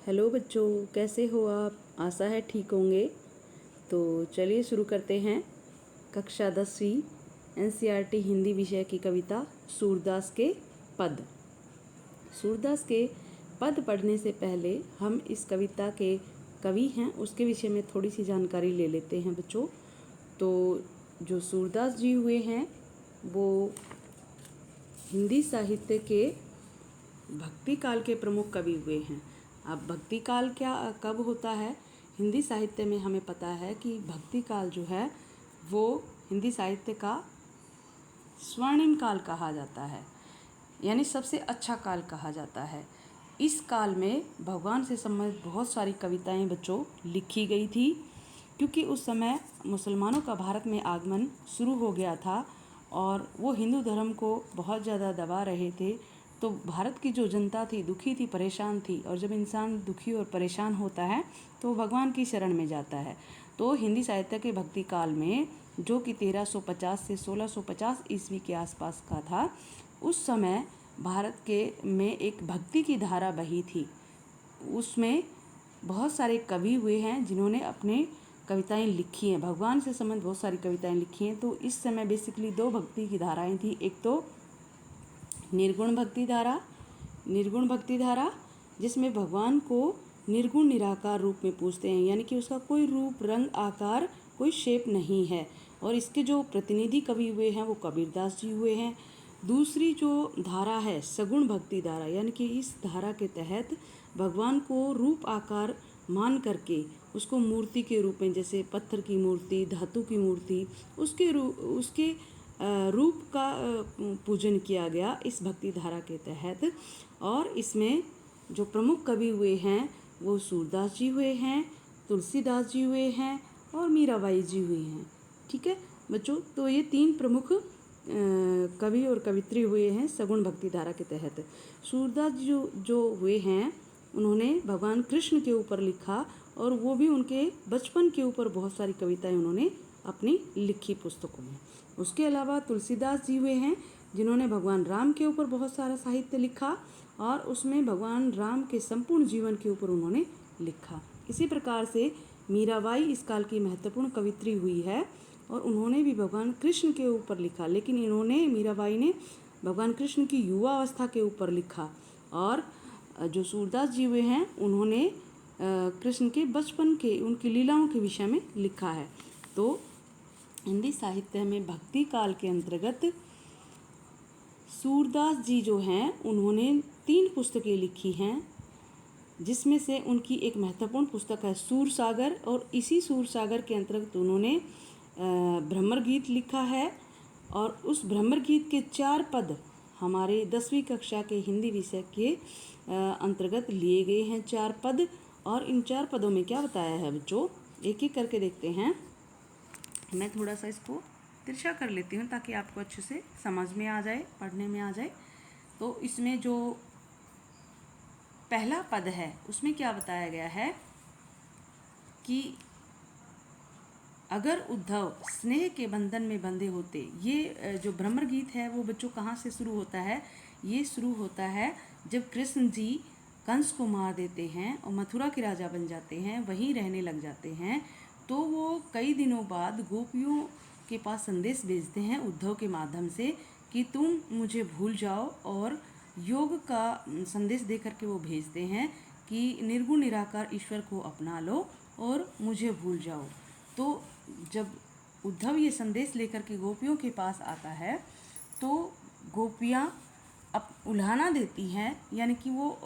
Hello बच्चों, कैसे हो आप? आशा है ठीक होंगे। तो चलिए शुरू करते हैं कक्षा 10वीं एनसीईआरटी हिंदी विषय की कविता सूरदास के पद। सूरदास के पद पढ़ने से पहले हम इस कविता के कवि हैं उसके विषय में थोड़ी सी जानकारी ले लेते हैं बच्चों। तो जो सूरदास जी हुए हैं वो हिंदी साहित्य के भक्ति काल के प्रमुख कवि हुए हैं। अब भक्ति काल क्या कब होता है? हिंदी साहित्य में हमें पता है कि भक्ति काल जो है वो हिंदी साहित्य का स्वर्णिम काल कहा जाता है, यानी सबसे अच्छा काल कहा जाता है। इस काल में भगवान से संबंधित बहुत सारी कविताएं बच्चों लिखी गई थी, क्योंकि उस समय मुसलमानों का भारत में आगमन शुरू हो गया था और वो हिंदू धर्म को बहुत ज़्यादा दबा रहे थे। तो भारत की जो जनता थी दुखी थी, परेशान थी, और जब इंसान दुखी और परेशान होता है तो भगवान की शरण में जाता है। तो हिंदी साहित्य के भक्ति काल में, जो कि 1350 से 1650 ईस्वी के आसपास का था, उस समय भारत के में एक भक्ति की धारा बही थी। उसमें बहुत सारे कवि हुए हैं जिन्होंने अपने कविताएं लिखी हैं, भगवान से संबंधित बहुत सारी कविताएं लिखी हैं। तो इस समय बेसिकली दो भक्ति की धाराएं थी। एक तो निर्गुण भक्ति धारा जिसमें भगवान को निर्गुण निराकार रूप में पूजते हैं, यानी कि उसका कोई रूप, रंग, आकार, कोई शेप नहीं है। और इसके जो प्रतिनिधि कवि हुए हैं वो कबीरदास जी हुए हैं। दूसरी जो धारा है सगुण भक्ति धारा, यानी कि इस धारा के तहत भगवान को रूप आकार मान करके उसको मूर्ति के रूप में, जैसे पत्थर की मूर्ति, धातु की मूर्ति, उसके रूप का पूजन किया गया इस भक्ति धारा के तहत। और इसमें जो प्रमुख कवि हुए हैं वो सूरदास जी हुए हैं, तुलसीदास जी हुए हैं और मीराबाई जी हुई हैं। ठीक है बच्चों, तो ये तीन प्रमुख कवि और कवित्री हुए हैं सगुण भक्ति धारा के तहत। सूरदास जी जो हुए हैं उन्होंने भगवान कृष्ण के ऊपर लिखा, और वो भी उनके बचपन के ऊपर बहुत सारी कविताएं उन्होंने अपनी लिखी पुस्तकों में। उसके अलावा तुलसीदास जी हुए हैं जिन्होंने भगवान राम के ऊपर बहुत सारा साहित्य लिखा, और उसमें भगवान राम के संपूर्ण जीवन के ऊपर उन्होंने लिखा। इसी प्रकार से मीराबाई इस काल की महत्वपूर्ण कवित्री हुई है, और उन्होंने भी भगवान कृष्ण के ऊपर लिखा, लेकिन मीराबाई ने भगवान कृष्ण की युवा अवस्था के ऊपर लिखा। और जो सूरदास जी हुए हैं उन्होंने कृष्ण के बचपन के, उनकी लीलाओं के विषय में लिखा है। तो हिंदी साहित्य में भक्ति काल के अंतर्गत सूरदास जी जो हैं उन्होंने 3 पुस्तकें लिखी हैं, जिसमें से उनकी एक महत्वपूर्ण पुस्तक है सूरसागर, और इसी सूरसागर के अंतर्गत उन्होंने भ्रमर गीत लिखा है। और उस भ्रमर गीत के 4 पद हमारे 10वीं कक्षा के हिंदी विषय के अंतर्गत लिए गए हैं, 4 पद। और इन 4 पदों में क्या बताया है बच्चों, एक एक करके देखते हैं। मैं थोड़ा सा इसको तिरछा कर लेती हूँ ताकि आपको अच्छे से समझ में आ जाए, पढ़ने में आ जाए। तो इसमें जो पहला पद है उसमें क्या बताया गया है कि अगर उद्धव स्नेह के बंधन में बंधे होते। ये जो भ्रमर गीत है वो बच्चों कहाँ से शुरू होता है? ये शुरू होता है जब कृष्ण जी कंस को मार देते हैं और मथुरा के राजा बन जाते हैं, वहीं रहने लग जाते हैं। तो वो कई दिनों बाद गोपियों के पास संदेश भेजते हैं उद्धव के माध्यम से कि तुम मुझे भूल जाओ, और योग का संदेश दे करके वो भेजते हैं कि निर्गुण निराकार ईश्वर को अपना लो और मुझे भूल जाओ। तो जब उद्धव ये संदेश लेकर के गोपियों के पास आता है तो गोपियाँ अब उल्हाना देती हैं, यानी कि वो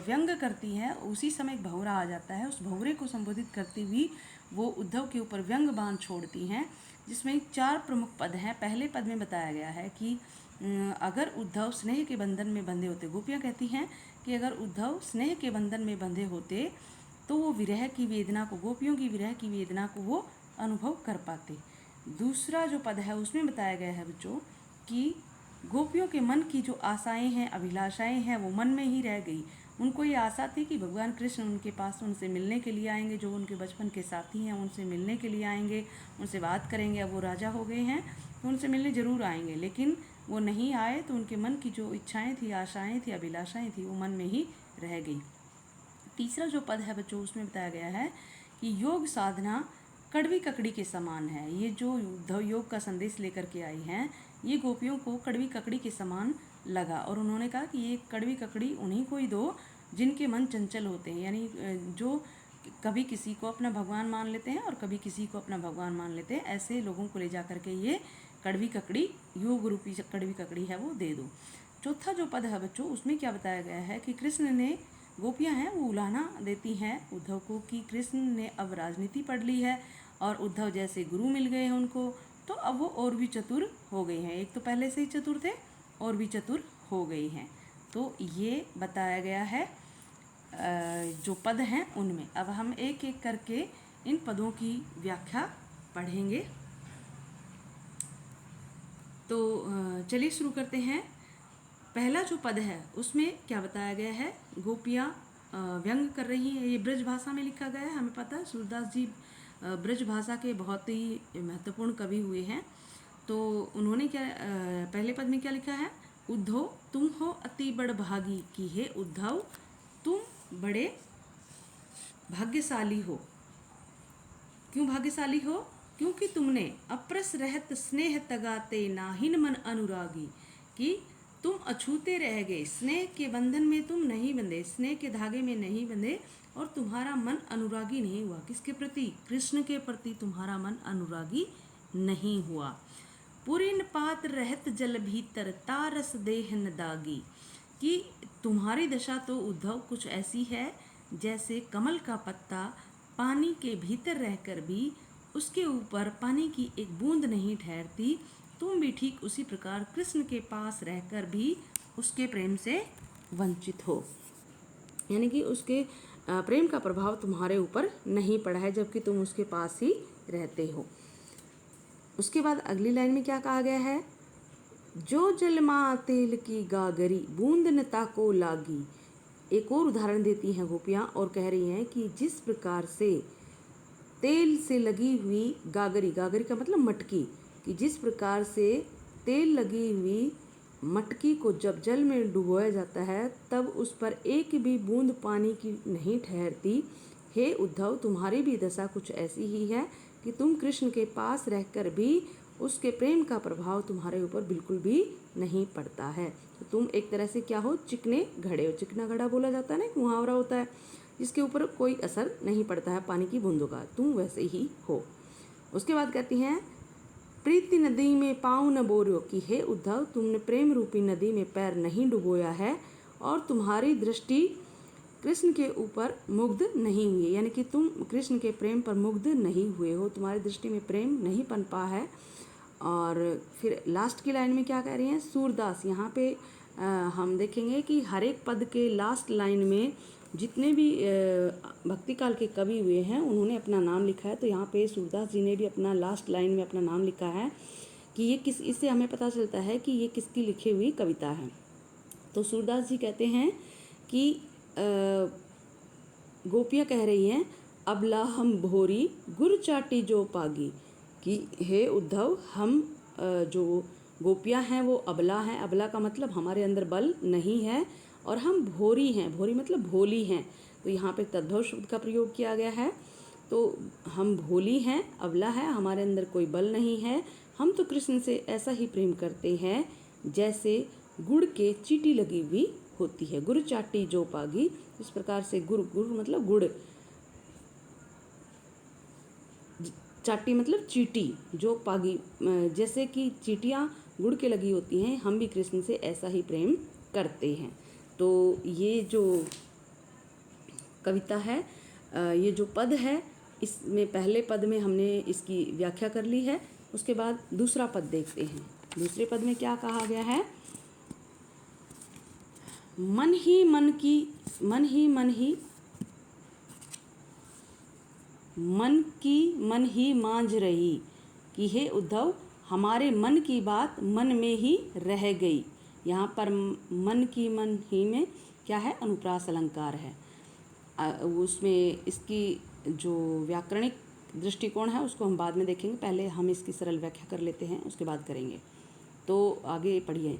व्यंग करती हैं। उसी समय एक भंवरा आ जाता है, उस भंवरे को संबोधित करती हुई वो उद्धव के ऊपर व्यंग बाण छोड़ती हैं, जिसमें 4 प्रमुख पद हैं। पहले पद में बताया गया है कि अगर उद्धव स्नेह के बंधन में बंधे होते, गोपियाँ कहती हैं कि अगर उद्धव स्नेह के बंधन में बंधे होते तो वो विरह की वेदना को, गोपियों की विरह की वेदना को वो अनुभव कर पाते। दूसरा जो पद है उसमें बताया गया है बच्चों कि गोपियों के मन की जो आशाएं हैं, अभिलाषाएं हैं, वो मन में ही रह गई। उनको ये आशा थी कि भगवान कृष्ण उनके पास उनसे मिलने के लिए आएंगे, जो उनके बचपन के साथी हैं उनसे मिलने के लिए आएंगे, उनसे बात करेंगे। अब वो राजा हो गए हैं तो उनसे मिलने ज़रूर आएंगे, लेकिन वो नहीं आए। तो उनके मन की जो इच्छाएँ थी, आशाएँ थी, अभिलाषाएँ थी, वो मन में ही रह गई। तीसरा जो पद है बच्चों, उसमें बताया गया है कि योग साधना कड़वी ककड़ी के समान है। ये जो उद्धव योग का संदेश लेकर के आई हैं, ये गोपियों को कड़वी ककड़ी के समान लगा और उन्होंने कहा कि ये कड़वी ककड़ी उन्हीं को ही दो जिनके मन चंचल होते हैं, यानी जो कभी किसी को अपना भगवान मान लेते हैं और कभी किसी को अपना भगवान मान लेते हैं, ऐसे लोगों को ले जा करके ये कड़वी ककड़ी, योग रूपी कड़वी ककड़ी है वो दे दो। चौथा जो पद है बच्चों, उसमें क्या बताया गया है कि कृष्ण ने, गोपियां हैं वो उलाहना देती हैं उद्धव को कि कृष्ण ने अब राजनीति पढ़ ली है और उद्धव जैसे गुरु मिल गए हैं उनको, तो अब वो और भी चतुर हो गए हैं। एक तो पहले से ही चतुर थे और भी चतुर हो गए हैं। तो ये बताया गया है जो पद हैं उनमें। अब हम एक एक करके इन पदों की व्याख्या पढ़ेंगे। तो चलिए शुरू करते हैं। पहला जो पद है उसमें क्या बताया गया है, गोपियाँ व्यंग कर रही हैं। ये ब्रज भाषा में लिखा गया है, हमें पता है सूरदास जी ब्रज भाषा के बहुत ही महत्वपूर्ण कवि हुए हैं। तो उन्होंने क्या पहले पद में क्या लिखा है, उद्धव तुम हो अति बड़ भागी, कि हे उद्धव तुम बड़े भाग्यशाली हो। क्यों भाग्यशाली हो? क्योंकि तुमने अप्रस रहत स्नेह तगाते नाहिन मन अनुरागी, कि तुम अछूते रह गए, स्नेह के बंधन में तुम नहीं बंधे, स्नेह के धागे में नहीं बंधे और तुम्हारा मन अनुरागी नहीं हुआ। किसके प्रति? कृष्ण के प्रति तुम्हारा मन अनुरागी नहीं हुआ। पुरिन पात्र रहत जल भीतर तारस देह न दागी, कि तुम्हारी दशा तो उद्धव कुछ ऐसी है जैसे कमल का पत्ता पानी के भीतर रहकर भी उसके ऊपर पानी की एक बूंद नहीं ठहरती, तुम भी ठीक उसी प्रकार कृष्ण के पास रहकर भी उसके प्रेम से वंचित हो। यानी कि उसके प्रेम का प्रभाव तुम्हारे ऊपर नहीं पड़ा है, जबकि तुम उसके पास ही रहते हो। उसके बाद अगली लाइन में क्या कहा गया है, जो जलमा तेल की गागरी बूंद न ताको लागी। एक और उदाहरण देती हैं गोपियाँ और कह रही हैं कि जिस प्रकार से तेल से लगी हुई गागरी, गागरी का मतलब मटकी, कि जिस प्रकार से तेल लगी हुई मटकी को जब जल में डुबोया जाता है तब उस पर एक भी बूंद पानी की नहीं ठहरती, हे उद्धव तुम्हारी भी दशा कुछ ऐसी ही है कि तुम कृष्ण के पास रहकर भी उसके प्रेम का प्रभाव तुम्हारे ऊपर बिल्कुल भी नहीं पड़ता है। तो तुम एक तरह से क्या हो, चिकने घड़े हो। चिकना घड़ा बोला जाता है ना, एक मुहावरा होता है, जिसके ऊपर कोई असर नहीं पड़ता है पानी की बूंदों का, तुम वैसे ही हो। उसके बाद कहती हैं, प्रीति नदी में पाँव न बोरो, कि हे उद्धव तुमने प्रेम रूपी नदी में पैर नहीं डुबोया है और तुम्हारी दृष्टि कृष्ण के ऊपर मुग्ध नहीं हुई, यानी कि तुम कृष्ण के प्रेम पर मुग्ध नहीं हुए हो, तुम्हारी दृष्टि में प्रेम नहीं पनपा है। और फिर लास्ट की लाइन में क्या कह रही हैं सूरदास, यहाँ पे हम देखेंगे कि हर एक पद के लास्ट लाइन में जितने भी भक्ति काल के कवि हुए हैं उन्होंने अपना नाम लिखा है। तो यहाँ पे सूरदास जी ने भी अपना लास्ट लाइन में अपना नाम लिखा है कि ये किस, इससे हमें पता चलता है कि ये किसकी लिखी हुई कविता है। तो सूरदास जी कहते हैं कि गोपियाँ कह रही हैं, अबला हम भोरी गुर चाटी जो पागी, कि हे उद्धव हम जो गोपियाँ हैं वो अबला हैं। अबला का मतलब हमारे अंदर बल नहीं है और हम भोरी हैं, भोरी मतलब भोली हैं। तो यहाँ पे तद्भव शब्द का प्रयोग किया गया है। तो हम भोली हैं, अबला है, हमारे अंदर कोई बल नहीं है। हम तो कृष्ण से ऐसा ही प्रेम करते हैं जैसे गुड़ के चीटी लगी हुई होती है, गुड़ चाटी जो पागी। इस प्रकार से गुड़, गुड़ मतलब गुड़, चाटी मतलब चीटी, जो पागी, जैसे कि चीटियाँ गुड़ के लगी होती हैं, हम भी कृष्ण से ऐसा ही प्रेम करते हैं। तो ये जो कविता है, ये जो पद है, इसमें पहले पद में हमने इसकी व्याख्या कर ली है। उसके बाद दूसरा पद देखते हैं। दूसरे पद में क्या कहा गया है, मन ही मन की, मन ही मन ही, मन की मन ही मांझ रही, कि हे उद्धव हमारे मन की बात मन में ही रह गई। यहाँ पर मन की मन ही में क्या है, अनुप्रास अलंकार है। उसमें इसकी जो व्याकरणिक दृष्टिकोण है उसको हम बाद में देखेंगे, पहले हम इसकी सरल व्याख्या कर लेते हैं, उसके बाद करेंगे। तो आगे पढ़िए।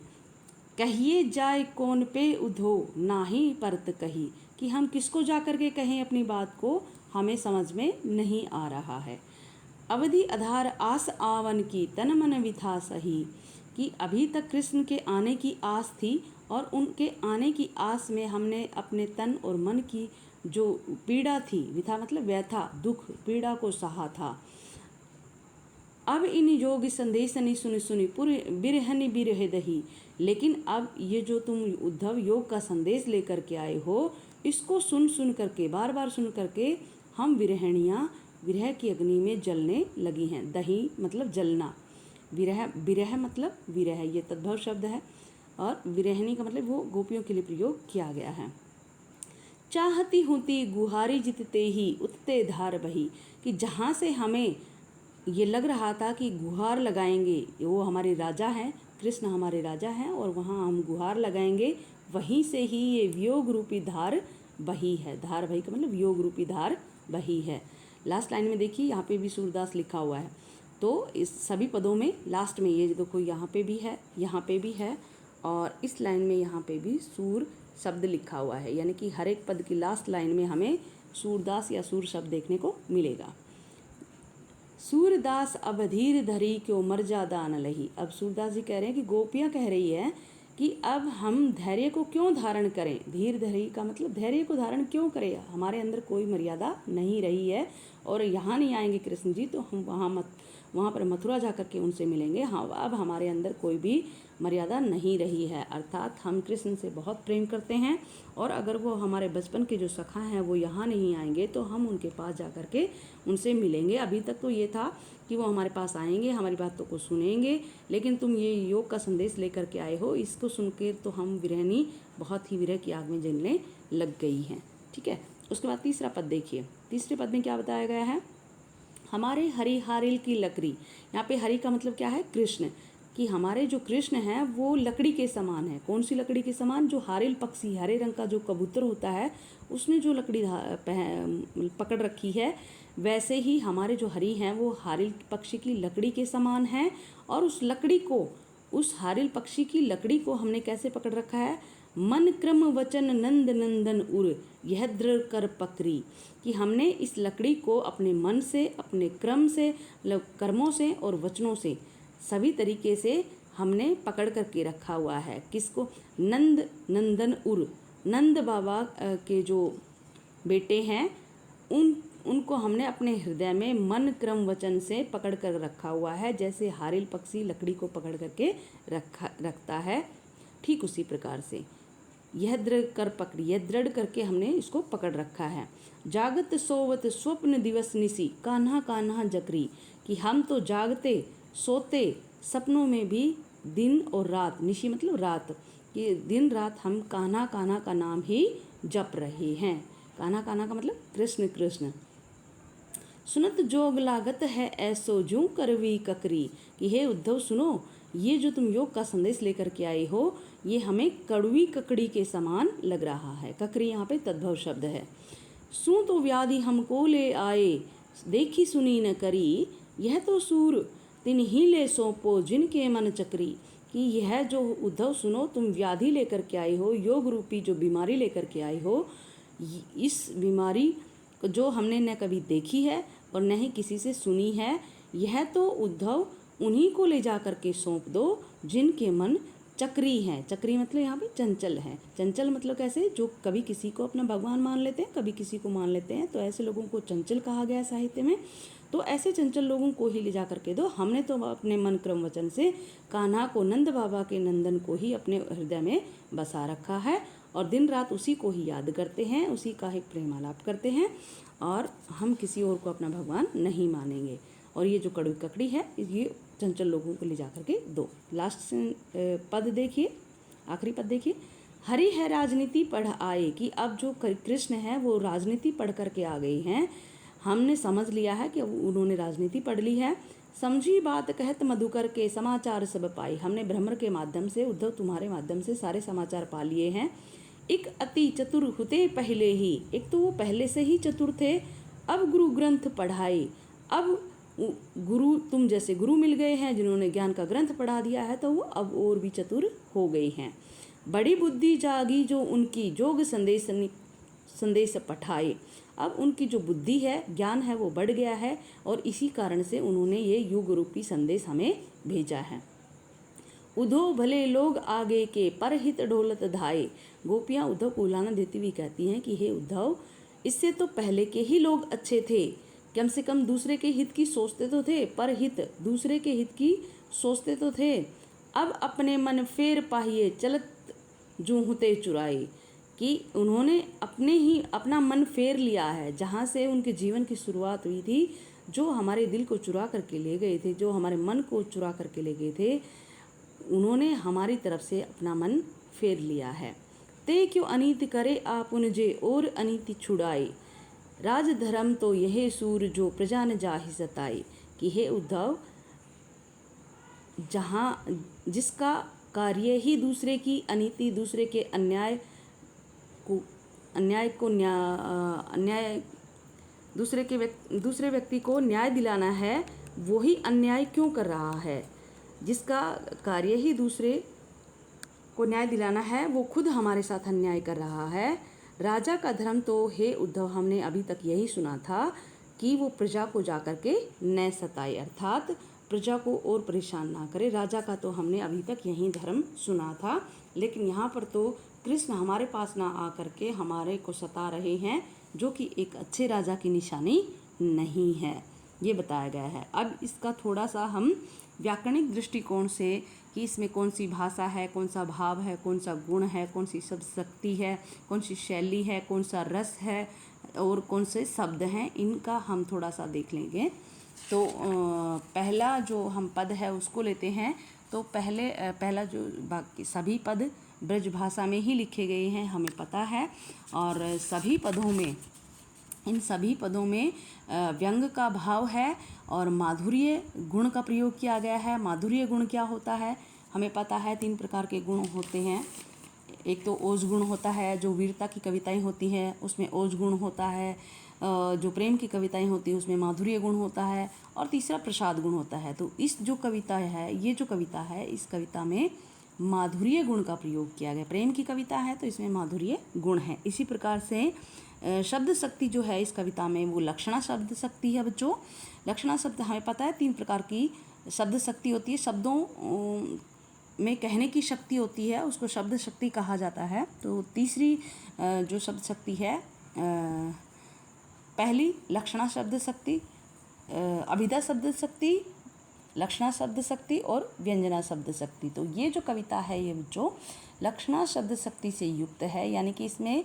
कहिए जाए कौन पे उधो नाही परत कही, कि हम किसको जा कर के कहें अपनी बात को, हमें समझ में नहीं आ रहा है। अवधि आधार आस आवन की तन मन विथा सही, कि अभी तक कृष्ण के आने की आस थी और उनके आने की आस में हमने अपने तन और मन की जो पीड़ा थी, विथा मतलब व्यथा, दुख, पीड़ा को सहा था। अब इन योग संदेशनि सुनि सुनि पुर बिरहनि बिरह दही, लेकिन अब ये जो तुम उद्धव योग का संदेश लेकर के आए हो, इसको सुन सुन करके, बार बार सुन करके हम विरहणियाँ विरह की अग्नि में जलने लगी हैं। दही मतलब जलना, विरह, विरह मतलब विरह, ये तद्भव शब्द है, और विरहणी का मतलब वो गोपियों के लिए प्रयोग किया गया है। चाहती होती गुहारी जितते ही उतते धार बही, कि जहाँ से हमें ये लग रहा था कि गुहार लगाएंगे, वो हमारे राजा हैं, कृष्ण हमारे राजा हैं, और वहाँ हम गुहार लगाएंगे, वहीं से ही ये वियोग रूपी धार बही है। धार बही का मतलब वियोग रूपी धार बही है। लास्ट लाइन में देखिए, यहाँ पे भी सूरदास लिखा हुआ है। तो इस सभी पदों में लास्ट में ये देखो, यहाँ पे भी है, यहाँ पे भी है, और इस लाइन में यहाँ पे भी सूर शब्द लिखा हुआ है, यानी कि हर एक पद की लास्ट लाइन में हमें सूरदास या सूर शब्द देखने को मिलेगा। सूरदास अब धीर धरी क्यों मर्यादा न लही। अब सूरदास जी कह रहे हैं कि गोपियाँ कह रही है कि अब हम धैर्य को क्यों धारण करें। धीर धरी का मतलब धैर्य को धारण क्यों करें, हमारे अंदर कोई मर्यादा नहीं रही है, और यहाँ नहीं आएंगे कृष्ण जी तो हम वहाँ पर मथुरा जा कर के उनसे मिलेंगे। हाँ, अब हमारे अंदर कोई भी मर्यादा नहीं रही है, अर्थात हम कृष्ण से बहुत प्रेम करते हैं, और अगर वो हमारे बचपन के जो सखा हैं वो यहाँ नहीं आएंगे तो हम उनके पास जा कर के उनसे मिलेंगे। अभी तक तो ये था कि वो हमारे पास आएंगे, हमारी बातों को सुनेंगे, लेकिन तुम ये योग का संदेश लेकर के आए हो, इसको सुन के तो हम विरहनी बहुत ही विरह की आग में जलने लग गई हैं। ठीक है, उसके बाद तीसरा पद देखिए। तीसरे पद में क्या बताया गया है, हमारे हरि हारिल की लकड़ी। यहाँ पे हरि का मतलब क्या है, कृष्ण, कि हमारे जो कृष्ण हैं वो लकड़ी के समान है। कौन सी लकड़ी के समान, जो हारिल पक्षी, हरे रंग का जो कबूतर होता है, उसने जो लकड़ी पकड़ रखी है, वैसे ही हमारे जो हरि हैं वो हारिल पक्षी की लकड़ी के समान हैं। और उस लकड़ी को, उस हारिल पक्षी की लकड़ी को हमने कैसे पकड़ रखा है, मन क्रम वचन नंद नंदन उर यह दृढ़ कर पकड़ी, कि हमने इस लकड़ी को अपने मन से, अपने क्रम से, कर्मों से और वचनों से, सभी तरीके से हमने पकड़ करके रखा हुआ है। किसको, नंद नंदन उर, नंद बाबा के जो बेटे हैं उनको हमने अपने हृदय में मन क्रम वचन से पकड़ कर रखा हुआ है। जैसे हारिल पक्षी लकड़ी को पकड़ करके रखता है, ठीक उसी प्रकार से यह दृढ़ कर पकड़ी, यह दृढ़ करके हमने इसको पकड़ रखा है। जागत सोवत स्वप्न दिवस निसी कान्हा कान्हा जकरी, कि हम तो जागते सोते सपनों में भी दिन और रात, निशी मतलब रात, ये दिन रात हम कान्हा कान्हा का नाम ही जप रहे हैं। कान्हा कान्हा का मतलब कृष्ण कृष्ण। सुनत जोग लागत है ऐसो जूं करवी ककरी, कि हे उद्धव सुनो, ये जो तुम योग का संदेश लेकर के आए हो, ये हमें कड़वी ककड़ी के समान लग रहा है। ककड़ी यहाँ पे तद्भव शब्द है। सू तो व्याधि हमको ले आए देखी सुनी न करी, यह तो सूर तिन ही ले सौंपो जिनके मन चक्री, कि यह जो उद्धव सुनो, तुम व्याधि लेकर के आए हो, योग रूपी जो बीमारी लेकर के आए हो, इस बीमारी जो हमने न कभी देखी है और न ही किसी से सुनी है, यह तो उद्धव उन्हीं को ले जा कर के सौंप दो जिनके मन चक्री हैं। चक्री मतलब यहाँ पे चंचल है। चंचल मतलब कैसे, जो कभी किसी को अपना भगवान मान लेते हैं, कभी किसी को मान लेते हैं, तो ऐसे लोगों को चंचल कहा गया है साहित्य में। तो ऐसे चंचल लोगों को ही ले जा करके दो। हमने तो अपने मन क्रम वचन से कान्हा को, नंद बाबा के नंदन को ही अपने हृदय में बसा रखा है, और दिन रात उसी को ही याद करते हैं, उसी का ही प्रेमालाप करते हैं, और हम किसी और को अपना भगवान नहीं मानेंगे। और ये जो कड़वी ककड़ी है, ये चंचल लोगों को ले जा करके दो। लास्ट पद देखिए, आखिरी पद देखिए, हरि है राजनीति पढ़ आए, कि अब जो कृष्ण है वो राजनीति पढ़ करके आ गई हैं। हमने समझ लिया है कि उन्होंने राजनीति पढ़ ली है। समझी बात कहत मधुकर के समाचार सब पाई, हमने भ्रमर के माध्यम से, उद्धव तुम्हारे माध्यम से सारे समाचार पा लिए हैं। एक अति चतुर हुते पहले ही, एक तो वो पहले से ही चतुर थे, अब गुरु ग्रंथ पढ़ाए, अब गुरु तुम जैसे गुरु मिल गए हैं जिन्होंने ज्ञान का ग्रंथ पढ़ा दिया है, तो वो अब और भी चतुर हो गई हैं। बड़ी बुद्धि जागी जो उनकी जोग संदेश पठाए। अब उनकी जो बुद्धि है, ज्ञान है, वो बढ़ गया है और इसी कारण से उन्होंने ये युग रूपी संदेश हमें भेजा है। उद्धव भले लोग आगे के परहित ढोलत धाये। गोपियाँ उद्धव को उलाहना देती हुई कहती हैं कि हे उद्धव, इससे तो पहले के ही लोग अच्छे थे, कम से कम दूसरे के हित की सोचते तो थे, परहित दूसरे के हित की सोचते तो थे। अब अपने मन फेर पाहिए चलत जूं हुते चुराए, कि उन्होंने अपना मन फेर लिया है, जहाँ से उनके जीवन की शुरुआत हुई थी, जो हमारे दिल को चुरा करके ले गए थे, जो हमारे मन को चुरा करके ले गए थे, उन्होंने हमारी तरफ से अपना मन फेर लिया है। ते क्यों अनीति करे आप उनजे और अनीति छुड़ाए। राज धर्म तो यह सूर जो प्रजा न जाहि सताए, कि हे उद्धव, जहाँ जिसका कार्य ही दूसरे की अनीति, दूसरे के अन्याय दूसरे व्यक्ति को न्याय दिलाना है, वही अन्याय क्यों कर रहा है। जिसका कार्य ही दूसरे को न्याय दिलाना है, वो खुद हमारे साथ अन्याय कर रहा है। राजा का धर्म तो हे उद्धव, हमने अभी तक यही सुना था कि वो प्रजा को जाकर के न सताए, अर्थात प्रजा को और परेशान ना करे। राजा का तो हमने अभी तक यही धर्म सुना था, लेकिन यहाँ पर तो कृष्ण हमारे पास ना आकर के हमारे को सता रहे हैं, जो कि एक अच्छे राजा की निशानी नहीं है, ये बताया गया है। अब इसका थोड़ा सा हम व्याकरणिक दृष्टिकोण से कि इसमें कौन सी भाषा है, कौन सा भाव है, कौन सा गुण है, कौन सी शब्द शक्ति है, कौन सी शैली है, कौन सा रस है और कौन से शब्द हैं, इनका हम थोड़ा सा देख लेंगे। तो पहला जो हम पद है उसको लेते हैं। तो पहला जो बाकी सभी पद ब्रज भाषा में ही लिखे गए हैं, हमें पता है, और इन सभी पदों में व्यंग का भाव है और माधुर्य गुण का प्रयोग किया गया है। माधुर्य गुण क्या होता है, हमें पता है 3 प्रकार के गुण होते हैं। एक तो ओज गुण होता है, जो वीरता की कविताएं होती हैं उसमें ओज गुण होता है, जो प्रेम की कविताएं होती हैं उसमें माधुर्य गुण होता है, और तीसरा प्रसाद गुण होता है। तो इस जो कविता है, ये जो कविता है, इस कविता में माधुर्य गुण का प्रयोग किया गया। प्रेम की कविता है तो इसमें माधुर्य गुण है। इसी प्रकार से शब्द शक्ति जो है इस कविता में, वो लक्षणा शब्द शक्ति है बच्चों। लक्षणा शब्द हमें पता है 3 प्रकार की शब्द शक्ति होती है। शब्दों में कहने की शक्ति होती है, उसको शब्द शक्ति कहा जाता है। तो तीसरी जो शब्द शक्ति है, पहली लक्षणा शब्द शक्ति, अभिधा शब्द शक्ति, लक्षणा शब्द शक्ति और व्यंजना शब्द शक्ति। तो ये जो कविता है ये जो लक्षणा शब्द शक्ति से युक्त है, यानी कि इसमें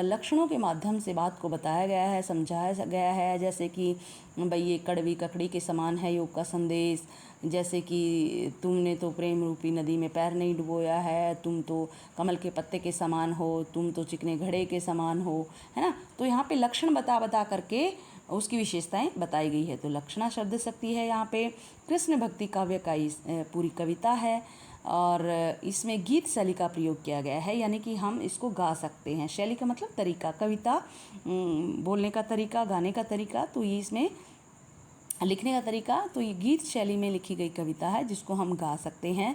लक्षणों के माध्यम से बात को बताया गया है, समझाया गया है। जैसे कि भाई ये कड़वी ककड़ी के समान है योग का संदेश, जैसे कि तुमने तो प्रेम रूपी नदी में पैर नहीं डुबोया है, तुम तो कमल के पत्ते के समान हो, तुम तो चिकने घड़े के समान हो, है ना। तो यहाँ पे लक्षण बता करके उसकी विशेषताएं बताई गई है। तो लक्षणा शब्द शक्ति है यहाँ पे। कृष्ण भक्ति काव्य का पूरी कविता है और इसमें गीत शैली का प्रयोग किया गया है, यानी कि हम इसको गा सकते हैं। शैली का मतलब तरीका, कविता बोलने का तरीका, गाने का तरीका, तो ये इसमें लिखने का तरीका, तो ये गीत शैली में लिखी गई कविता है जिसको हम गा सकते हैं।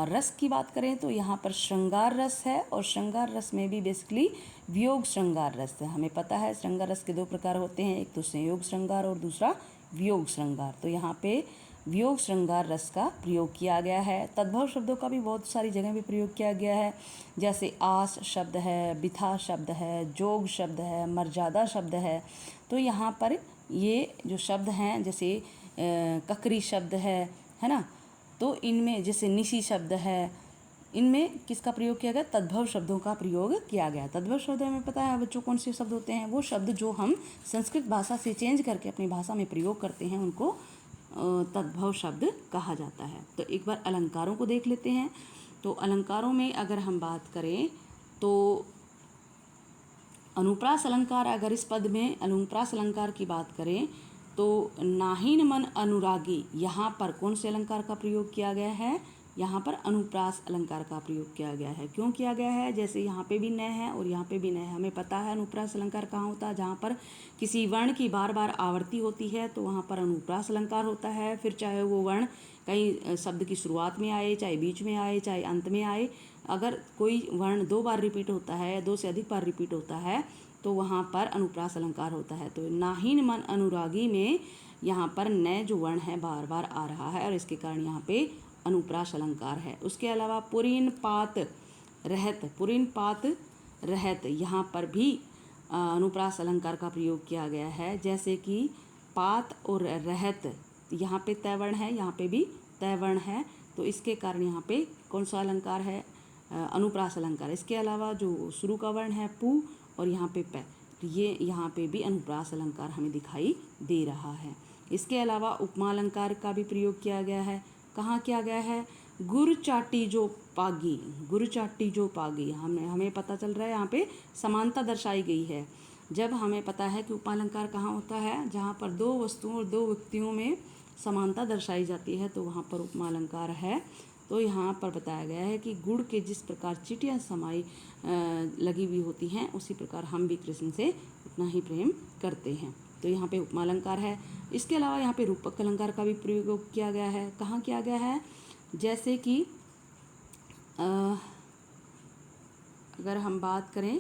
रस की बात करें तो यहाँ पर श्रृंगार रस है, और श्रृंगार रस में भी बेसिकली वियोग श्रृंगार रस है। हमें पता है श्रृंगार रस के 2 प्रकार होते हैं, एक तो संयोग श्रृंगार और दूसरा वियोग श्रृंगार। तो यहाँ पे वियोग श्रृंगार रस का प्रयोग किया गया है। तद्भव शब्दों का भी बहुत सारी जगह पे प्रयोग किया गया है, जैसे आस शब्द है, बिथा शब्द है, जोग शब्द है, मर्यादा शब्द है। तो यहाँ पर ये जो शब्द हैं, जैसे ककरी शब्द है ना, तो इनमें जैसे निशी शब्द है, इनमें किसका प्रयोग किया गया, तद्भव शब्दों का प्रयोग किया गया। तद्भव शब्द हमें पता है बच्चों कौन से शब्द होते हैं, वो शब्द जो हम संस्कृत भाषा से चेंज करके अपनी भाषा में प्रयोग करते हैं उनको तद्भव शब्द कहा जाता है। तो एक बार अलंकारों को देख लेते हैं। तो अलंकारों में अगर हम बात करें तो अनुप्रास अलंकार, अगर इस पद में अनुप्रास अलंकार की बात करें तो नाहीन मन अनुरागी, यहाँ पर कौन से अलंकार का प्रयोग किया गया है, यहाँ पर अनुप्रास अलंकार का प्रयोग किया गया है। क्यों किया गया है? जैसे यहाँ पे भी न है और यहाँ पे भी न है। हमें पता है अनुप्रास अलंकार कहाँ होता है, जहाँ पर किसी वर्ण की बार बार आवर्ती होती है तो वहाँ पर अनुप्रास अलंकार होता है। फिर चाहे वो वर्ण कहीं शब्द की शुरुआत में आए, चाहे बीच में आए, चाहे अंत में आए, अगर कोई वर्ण 2 बार रिपीट होता है, 2 से अधिक बार रिपीट होता है तो वहाँ पर अनुप्रास अलंकार होता है। तो नाहीन मन अनुरागी में यहाँ पर न जो वर्ण है बार बार आ रहा है और इसके कारण यहाँ पे अनुप्रास अलंकार है। उसके अलावा पुरीन पात रहत यहाँ पर भी अनुप्रास अलंकार का प्रयोग किया गया है। जैसे कि पात और रहत, यहाँ पे तय वर्ण है, यहाँ पे भी तय वर्ण है, तो इसके कारण यहाँ पे कौन सा अलंकार है? अनुप्रास अलंकार। इसके अलावा जो शुरू का वर्ण है पू और यहाँ पे पै, तो ये यहाँ पे भी अनुप्रास अलंकार हमें दिखाई दे रहा है। इसके अलावा उपमा अलंकार का भी प्रयोग किया गया है। कहाँ किया गया है? गुर चाटी जो पागी, हमें पता चल रहा है यहाँ पे समानता दर्शाई गई है। जब हमें पता है कि उपमा अलंकार कहाँ होता है, जहाँ पर 2 वस्तुओं और 2 व्यक्तियों में समानता दर्शाई जाती है, तो वहाँ पर उपमा अलंकार है। तो यहाँ पर बताया गया है कि गुड़ के जिस प्रकार चींटियाँ समाई लगी हुई होती हैं, उसी प्रकार हम भी कृष्ण से उतना ही प्रेम करते हैं। तो यहाँ पे उपमा अलंकार है। इसके अलावा यहाँ पे रूपक अलंकार का भी प्रयोग किया गया है। कहाँ किया गया है? जैसे कि अगर हम बात करें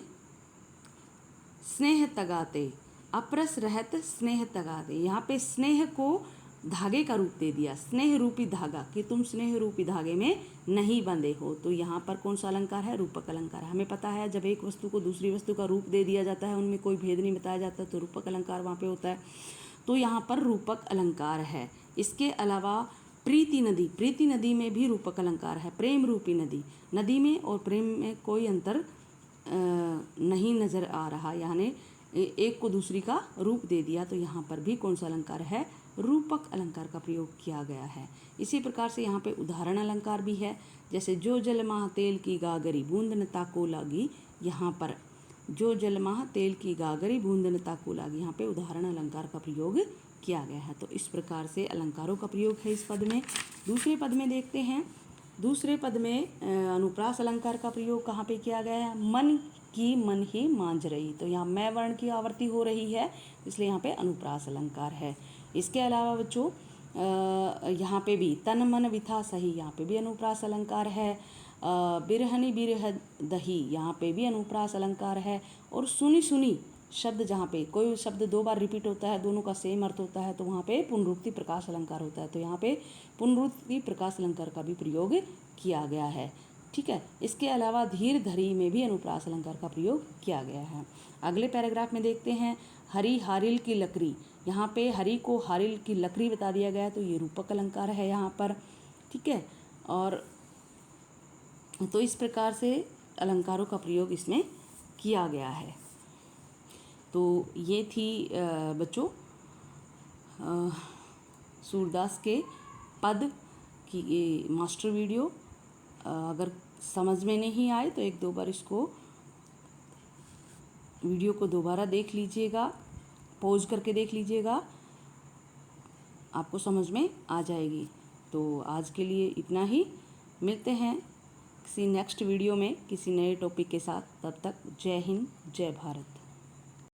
स्नेह तगाते, अपरस रहत स्नेह तगाते, यहाँ पे स्नेह को धागे का रूप दे दिया, स्नेह रूपी धागा, कि तुम स्नेह रूपी धागे में नहीं बंधे हो। तो यहाँ पर कौन सा अलंकार है? रूपक अलंकार है। हमें पता है जब एक वस्तु को दूसरी वस्तु का रूप दे दिया जाता है, उनमें कोई भेद नहीं बताया जाता, तो रूपक अलंकार वहाँ पे होता है। तो यहाँ पर रूपक अलंकार है। इसके अलावा प्रीति नदी में भी रूपक अलंकार है। प्रेम रूपी नदी में और प्रेम में कोई अंतर नहीं नज़र आ रहा, यानी एक को दूसरी का रूप दे दिया, तो यहाँ पर भी कौन सा अलंकार है? रूपक अलंकार का प्रयोग किया गया है। इसी प्रकार से यहाँ पे उदाहरण अलंकार भी है। जैसे जो जलमाह तेल की गागरी बूंद न ताको लागी, यहाँ पर जो जलमाह तेल की गागरी बूंद न ताको लागी, यहाँ पे उदाहरण अलंकार का प्रयोग किया गया है। तो इस प्रकार से अलंकारों का प्रयोग है इस पद में। दूसरे पद में देखते हैं। दूसरे पद में अनुप्रास अलंकार का प्रयोग कहाँ पे किया गया है? मन ही मांझ रही, तो यहाँ मैं वर्ण की आवृत्ति हो रही है, इसलिए यहाँ पे अनुप्रास अलंकार है। इसके अलावा बच्चों यहाँ पे भी तन मन विथा सही, यहाँ पे भी अनुप्रास अलंकार है। बिरहनी बिरह दही, यहाँ पे भी अनुप्रास अलंकार है। और सुनी शब्द, जहाँ पे कोई शब्द 2 बार रिपीट होता है, दोनों का सेम अर्थ होता है, तो वहाँ पे पुनरुक्ति प्रकाश अलंकार होता है। तो यहाँ पे पुनरुक्ति प्रकाश अलंकार का भी प्रयोग किया गया है। ठीक है। इसके अलावा धीर धरी में भी अनुप्रास अलंकार का प्रयोग किया गया है। अगले पैराग्राफ में देखते हैं हरी हारिल की लकड़ी, यहाँ पे हरी को हारिल की लकड़ी बता दिया गया है, तो ये रूपक अलंकार है यहाँ पर। ठीक है। और तो इस प्रकार से अलंकारों का प्रयोग इसमें किया गया है। तो ये थी बच्चों सूरदास के पद की मास्टर वीडियो। अगर समझ में नहीं आए तो 1-2 बार इसको वीडियो को दोबारा देख लीजिएगा, पॉज करके देख लीजिएगा, आपको समझ में आ जाएगी। तो आज के लिए इतना ही, मिलते हैं किसी नेक्स्ट वीडियो में किसी नए टॉपिक के साथ। तब तक जय हिंद, जय भारत।